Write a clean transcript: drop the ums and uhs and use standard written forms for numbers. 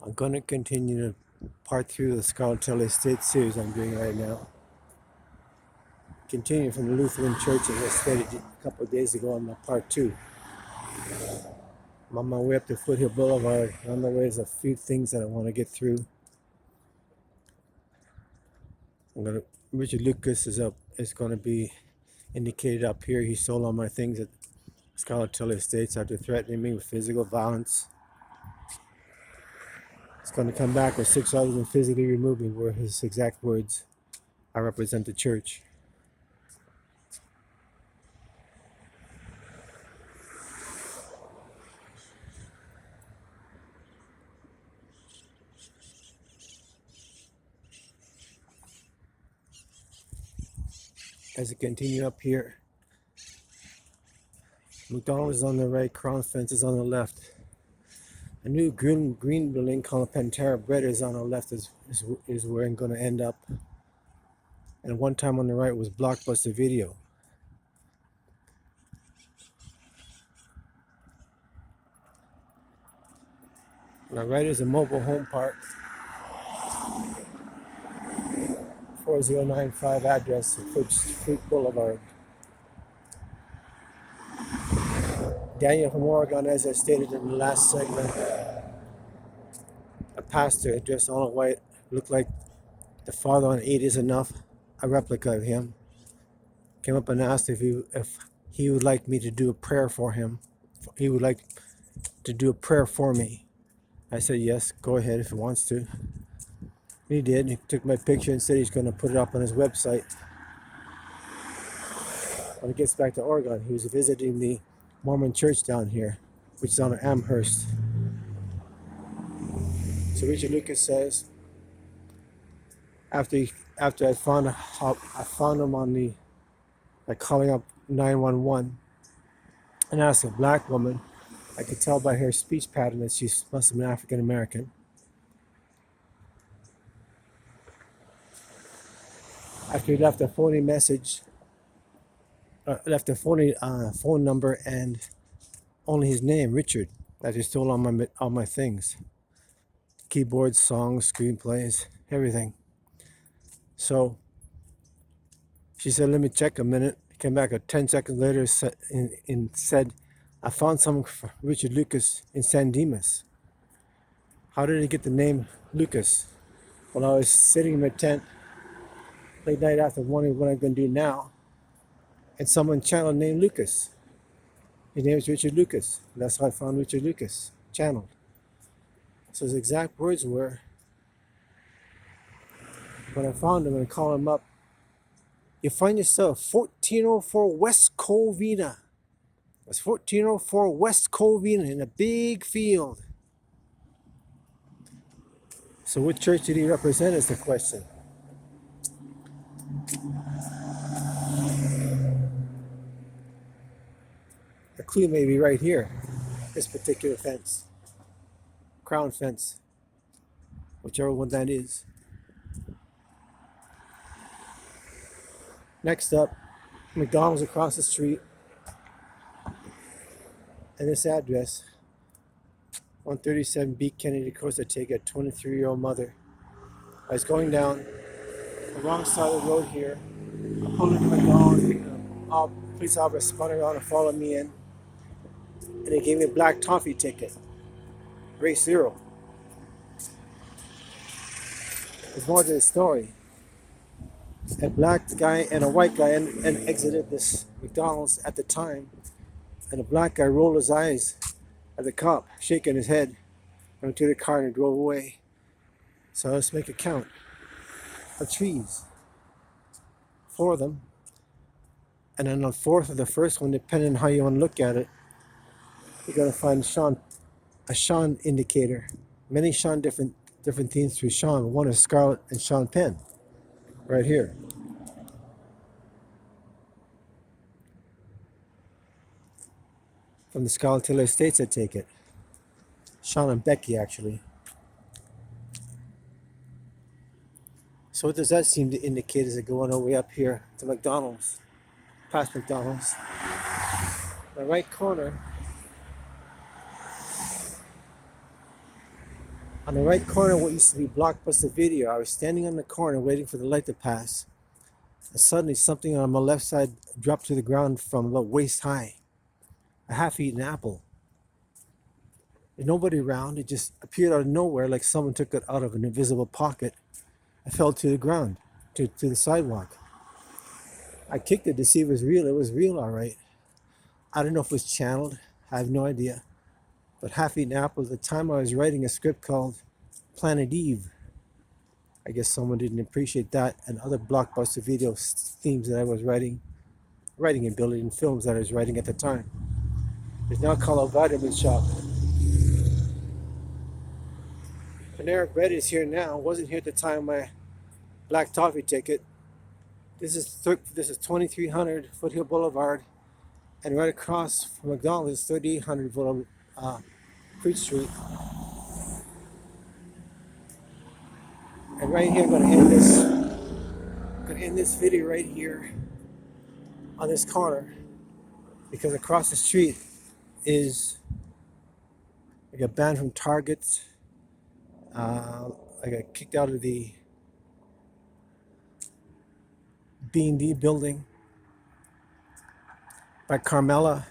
I'm going to continue to part 3 of the Scarlatelli Estates series I'm doing right now. Continue from the Lutheran Church as I stated a couple of days ago on my part 2. I'm on my way up to Foothill Boulevard. On the way there's a few things that I want to get through. Richard Lucas is going to be indicated up here. He sold all my things at Scarlatelli Estates after threatening me with physical violence. He's going to come back with 6 others and physically remove me, were his exact words. I represent the church. As I continue up here, McDonald's is on the right, Crown Fence is on the left. A new green building called Pantera Bread is on the left, is where I'm going to end up. And one time on the right was Blockbuster Video. On the right is a mobile home park. 4095 address, Fruit Boulevard. Daniel from Oregon, as I stated in the last segment. A pastor dressed all in white, looked like the Father on 8 is Enough, a replica of him. Came up and asked if he would like me to do a prayer for him. He would like to do a prayer for me. I said yes, go ahead if he wants to. He did. He took my picture and said he's going to put it up on his website. When he gets back to Oregon, he was visiting the Mormon church down here, which is on Amherst. So Richard Lucas says, after I found him by calling up 911 and asked a black woman, I could tell by her speech pattern that she must have been African American. After he left a phony message, left a phony phone number and only his name, Richard, that he stole all my things. Keyboards, songs, screenplays, everything. So she said, let me check a minute. He came back 10 seconds later and said, I found something for Richard Lucas in San Dimas. How did he get the name Lucas? Well, I was sitting in my tent late night after wondering what I'm going to do now, and someone channeled named Lucas. His name is Richard Lucas. And that's how I found Richard Lucas channeled. So his exact words were, when I found him and called him up, you find yourself 1404 West Covina. It's 1404 West Covina in a big field. So what church did he represent is the question. The clue may be right here, this particular fence. Crown fence, whichever one that is. Next up, McDonald's across the street. And this address, 137 B Kennedy Coast, I take a 23-year-old mother. I was going down the wrong side of the road here. I pulled into McDonald's. Police officer spun around and followed me in. And they gave me a black toffee ticket. Race 0. There's more to the story. A black guy and a white guy and exited this McDonald's at the time. And the black guy rolled his eyes at the cop, shaking his head, went to the car and drove away. So let's make a count of trees. 4 of them. And then on 4th of the first one, depending on how you want to look at it, you're going to find a Sean indicator. Many Sean different themes through Sean. One is Scarlet and Sean Penn, right here. From the Scarlatelli Estates, I take it. Sean and Becky, actually. So what does that seem to indicate as I go on our way up here to McDonald's, past McDonald's? My right corner On the right corner of what used to be Blockbuster Video, I was standing on the corner waiting for the light to pass. And suddenly something on my left side dropped to the ground from about waist high. A half-eaten apple. There's nobody around. It just appeared out of nowhere like someone took it out of an invisible pocket. I fell to the ground, to the sidewalk. I kicked it to see if it was real. It was real, all right. I don't know if it was channeled. I have no idea. But half-eaten apple, at the time I was writing a script called Planet Eve. I guess someone didn't appreciate that and other Blockbuster Video themes that I was writing and building films that I was writing at the time. It's now called a vitamin shop. Panera Bread is here now. Wasn't here at the time of my black toffee ticket. This is 2300 Foothill Boulevard, and right across from McDonald's, 3800 Creek Street. And right here, I'm gonna end this video right here on this corner, because across the street is, I got banned from Target. I got kicked out of the B&D building by Carmela